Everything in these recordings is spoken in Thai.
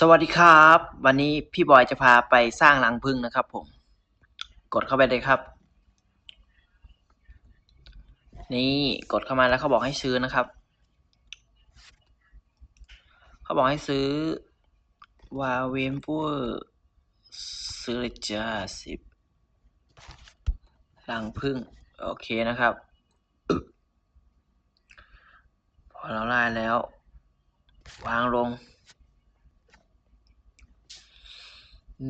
สวัสดีครับวันนี้พี่บอยจะพาไปสร้างรังผึ้งนะครับผมกดเข้าไปเลยครับนี่กดเข้ามาแล้วเขาบอกให้ซื้อนะครับเขาบอกให้ซื้อวาเวนพูซื้อเลยจ้า10รังผึ้งโอเคนะครับพอเราได้แล้ววางลง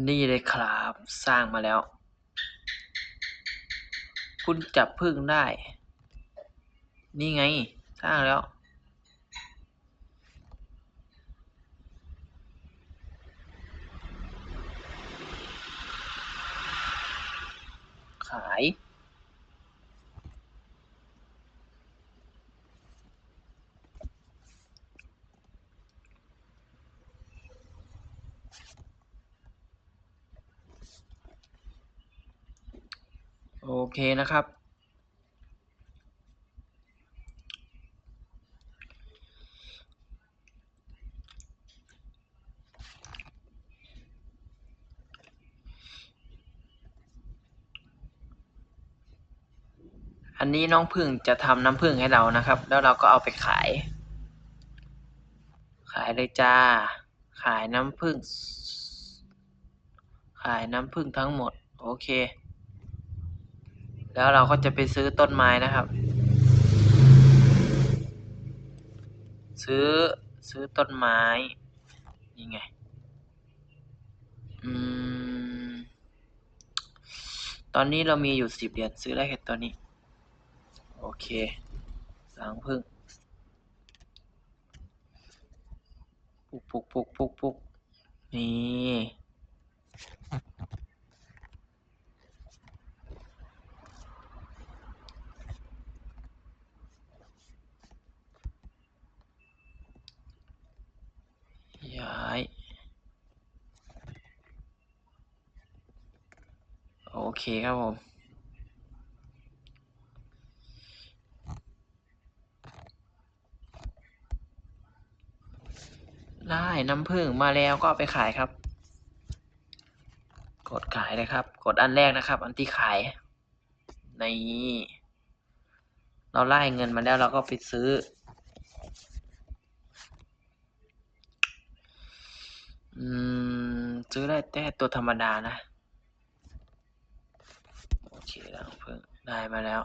นี่เลยครับสร้างมาแล้วคุณจับผึ้งได้นี่ไงสร้างแล้วขายโอเคนะครับอันนี้น้องผึ้งจะทำน้ำผึ้งให้เรานะครับแล้วเราก็เอาไปขายเลยจ้าขายน้ำผึ้งทั้งหมดโอเคแล้วเราก็จะไปซื้อต้นไม้นะครับซื้อต้นไม้นี่ไงอืมตอนนี้เรามีอยู่10 เหรียญซื้อได้แค่ตัวนี้โอเครังผึ้งปุกนี่ย้ายโอเคครับผมได้น้ำผึ้งมาแล้วก็เอาไปขายครับกดขายเลยครับกดอันแรกนะครับอันที่ขายในเราไล่เงินมาแล้วเราก็ไปซื้อซื้อได้แต่ตัวธรรมดานะโอเคแล้วเพิ่งได้มาแล้ว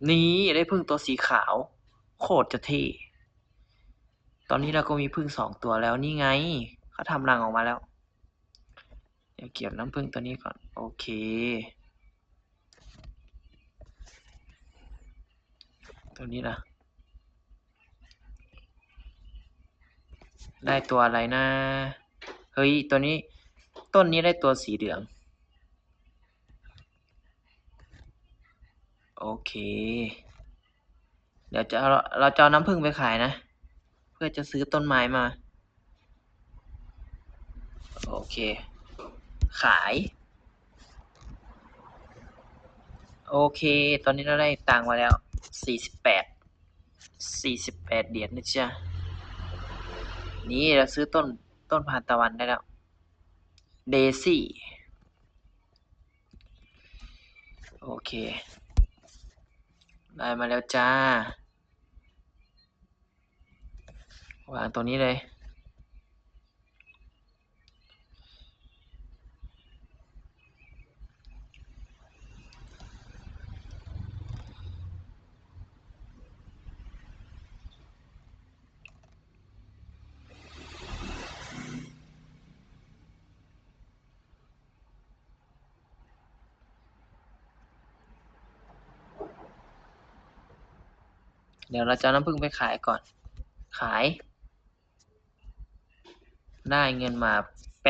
นี่ได้พึ่งตัวสีขาวโคตรจะเท่ตอนนี้เราก็มีพึ่ง2 ตัวแล้วนี่ไงเขาทำรังออกมาแล้วเดี๋ยวเก็บน้ำพึ่งตัวนี้ก่อนโอเคตัวนี้นะได้ตัวอะไรนะเฮ้ยตัวนี้ต้นนี้ได้ตัวสีเหลืองโอเคเดี๋ยวเราจะเอาน้ำผึ้งไปขายนะเพื่อจะซื้อต้นไม้มาโอเคขายโอเคตอนนี้เราได้ตังค์มาแล้ว48 เหรียญนะจ๊ะนี่เราซื้อต้นทานตะวันได้แล้วเดซี่โอเคได้มาแล้วจ้าวางตรงนี้เลยเดี๋ยวเราจะน้ำผึ้งไปขายก่อนขายได้เงินมา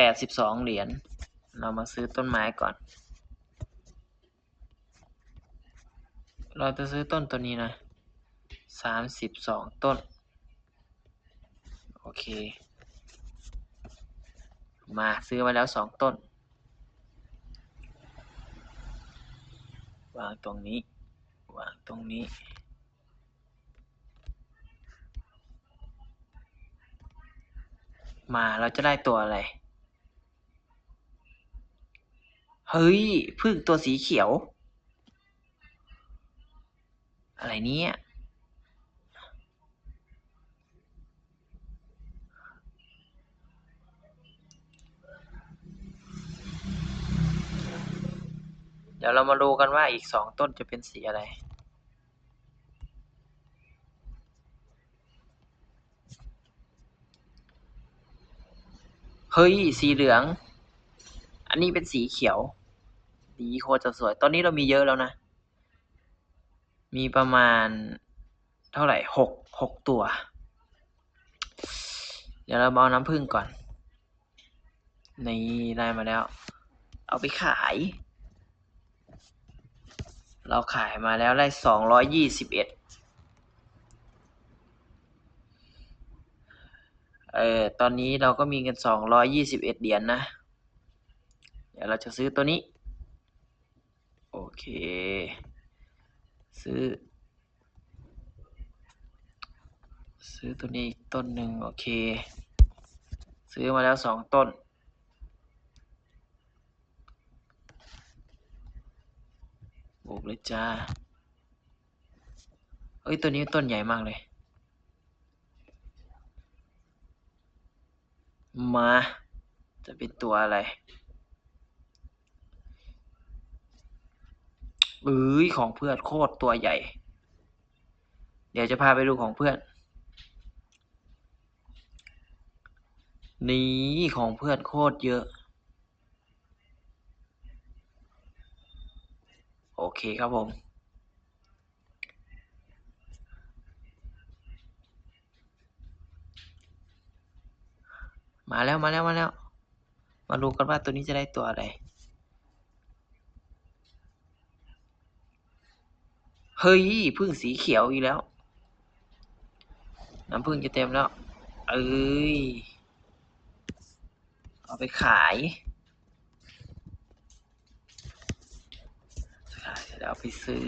82 เหรียญเรามาซื้อต้นไม้ก่อนเราจะซื้อต้นตัวนี้นะ32 ต้น เคมาซื้อมาแล้ว2 ต้นวางตรงนี้วางตรงนี้มาเราจะได้ตัวอะไรเฮ้ยผึ้งตัวสีเขียวอะไรเนี้ยเดี๋ยวเรามาดูกันว่าอีก2 ต้นจะเป็นสีอะไรเฮ้ยสีเหลืองอันนี้เป็นสีเขียวดีโคตรจะสวยตอนนี้เรามีเยอะแล้วนะมีประมาณเท่าไหร่หกตัวเดี๋ยวเราเอาน้ำผึ้งก่อนนี่ได้มาแล้วเอาไปขายเราขายมาแล้วได้221ตอนนี้เราก็มีเงิน221เหรียญนะเดี๋ยวเราจะซื้อตัวนี้โอเคซื้อตัวนี้อีกต้นหนึ่งโอเคซื้อมาแล้ว2 ต้นปลูกเลยจ้าเอ้ยตัวนี้ต้นใหญ่มากเลยมาจะเป็นตัวอะไรของเพื่อนโคตรตัวใหญ่เดี๋ยวจะพาไปดูของเพื่อนนี่ของเพื่อนโคตรเยอะโอเคครับผมมาแล้วมาดูกันว่าตัวนี้จะได้ตัวอะไรเฮ้ยผึ้งสีเขียวอีกแล้วน้ำผึ้งจะเต็มแล้วเอ้ยเอาไปขายเดี๋ยวเอาไปซื้อ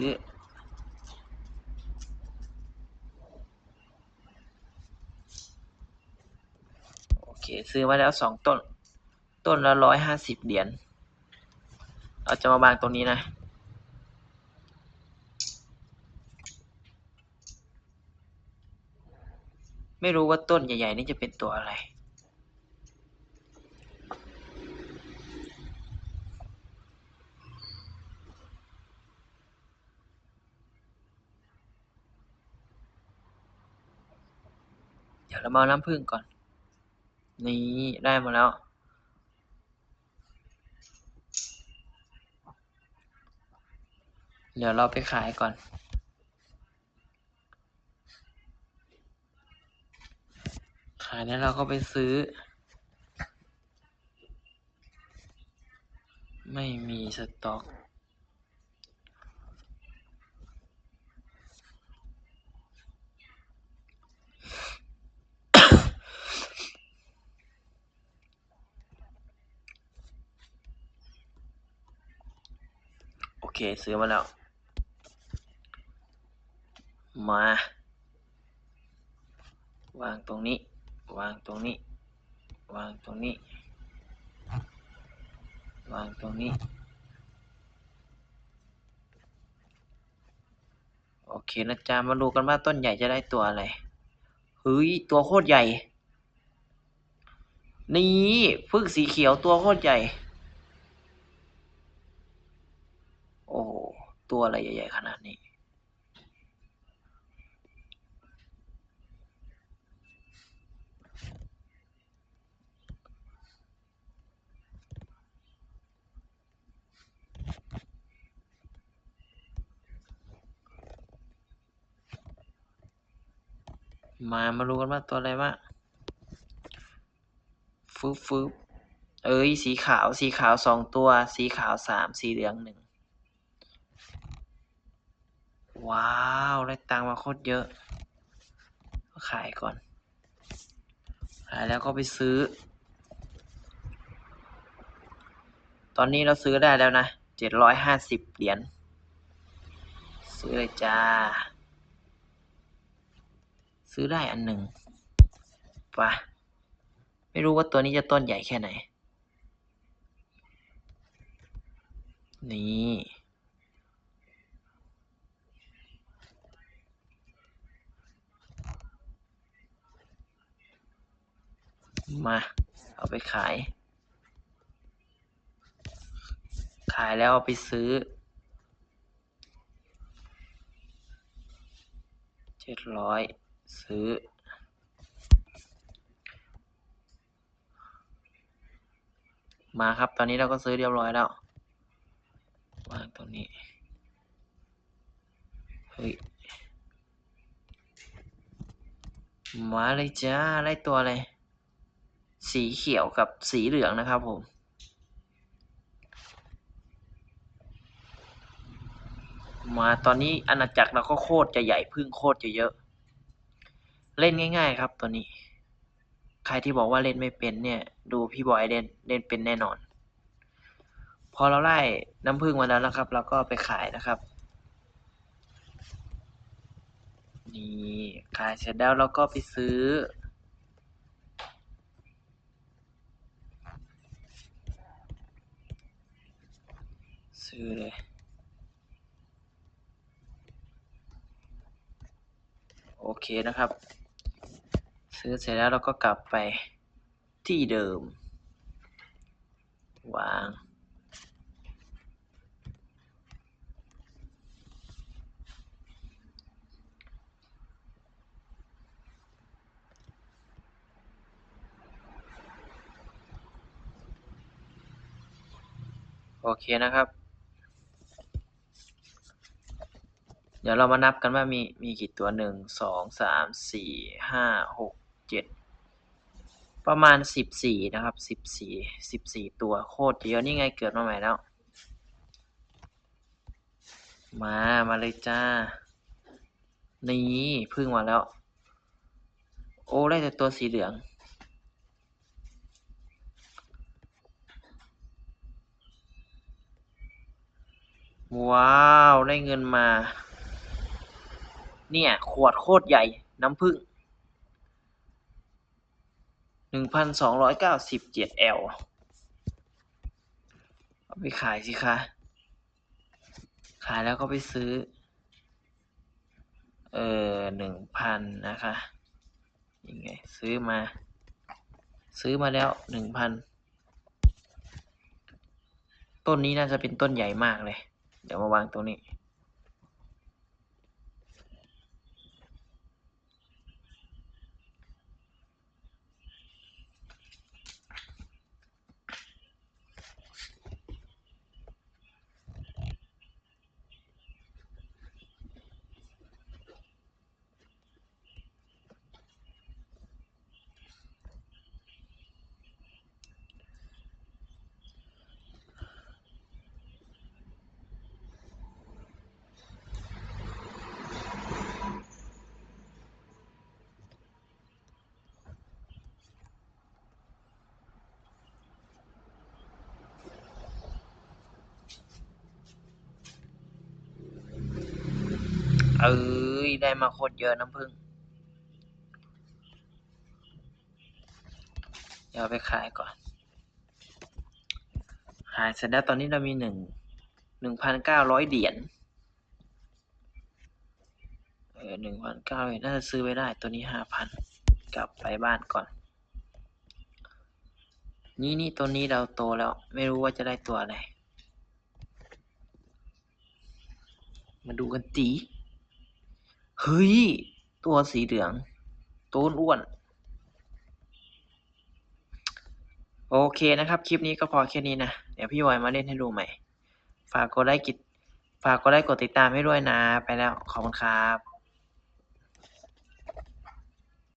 โอเคซื้อมาแล้ว2 ต้นต้นละ150เหรียญเราจะมาวางตรงนี้นะไม่รู้ว่าต้นใหญ่ๆนี่จะเป็นตัวอะไรเดี๋ยวเรามาน้ำผึ้งก่อนนี่ได้มาแล้วเดี๋ยวเราไปขายก่อนขายแล้วเราก็ไปซื้อไม่มีสต็อกโอเคซื้อมาแล้วมาวางตรงนี้วางตรงนี้วางตรงนี้วางตรงนี้โอเคนะจ๊ะมาดูกันว่าต้นใหญ่จะได้ตัวอะไรเฮ้ยตัวโคตรใหญ่นี่ผึ้งสีเขียวตัวโคตรใหญ่โอ้โหตัวอะไรใหญ่ๆขนาดนี้มาดูกันว่าตัวอะไรบ้างฟึบเอ้ยสีขาว2 ตัวสีขาว3สีเหลือง1ว้าวได้ตังค์มาโคตรเยอะขายก่อน ขายแล้วก็ไปซื้อตอนนี้เราซื้อได้แล้วนะ750 เหรียญซื้อเลยจ้าซื้อได้อันหนึ่งป่ะไม่รู้ว่าตัวนี้จะต้นใหญ่แค่ไหนนี่มาเอาไปขายแล้วเอาไปซื้อ700ซื้อมาครับตอนนี้เราก็ซื้อเรียบร้อยแล้ววางตรงนี้เฮ้ยมาเลยจ้าได้ตัวอะไรสีเขียวกับสีเหลืองนะครับผมมาตอนนี้อาณาจักรเราก็โคตรจะใหญ่พึ่งโคตรจะเยอะเล่นง่ายๆครับตัวนี้ใครที่บอกว่าเล่นไม่เป็นเนี่ยดูพี่บอยเล่นเป็นแน่นอนพอเราไล่น้ำผึ้งมาแล้วนะครับเราก็ไปขายนะครับนี่ขายเสร็จแล้วเราก็ไปซื้อเลยโอเคนะครับซื้อเสร็จแล้วเราก็กลับไปที่เดิมวางโอเคนะครับเดี๋ยวเรามานับกันว่ามีกี่ตัว1 2 3 4 5 6 7ประมาณ14นะครับ14ตัวโคตรเยอะนี่ไงเกิดมาใหม่แล้วมาเลยจ้านี่พึ่งมาแล้วโอ้ได้แต่ตัวสีเหลืองว้าวได้เงินมาเนี่ยขวดโคตรใหญ่น้ำผึ้ง1,297L เอาไปขายสิคะขายแล้วก็ไปซื้อ1,000นะคะยังไงซื้อมาแล้ว1,000ต้นนี้น่าจะเป็นต้นใหญ่มากเลยเดี๋ยวมาวางตรงนี้ได้มาโคตรเยอะน้ำผึ้งเดี๋ยวไปขายก่อนขายเสร็จแล้วตอนนี้เรามี1,900 เหรียญ1,900น่าจะซื้อไว้ได้ตัวนี้5,000กลับไปบ้านก่อนนี่ตัวนี้เราโตแล้วไม่รู้ว่าจะได้ตัวอะไรมาดูกันตีเฮ้ยตัวสีเหลืองตัวอ้วนโอเคนะครับคลิปนี้ก็พอแค่นี้นะเดี๋ยวพี่วอยมาเล่นให้ดูใหม่ฝากกดไลค์กดติดตามให้ด้วยนะไปแล้วขอบคุณครับ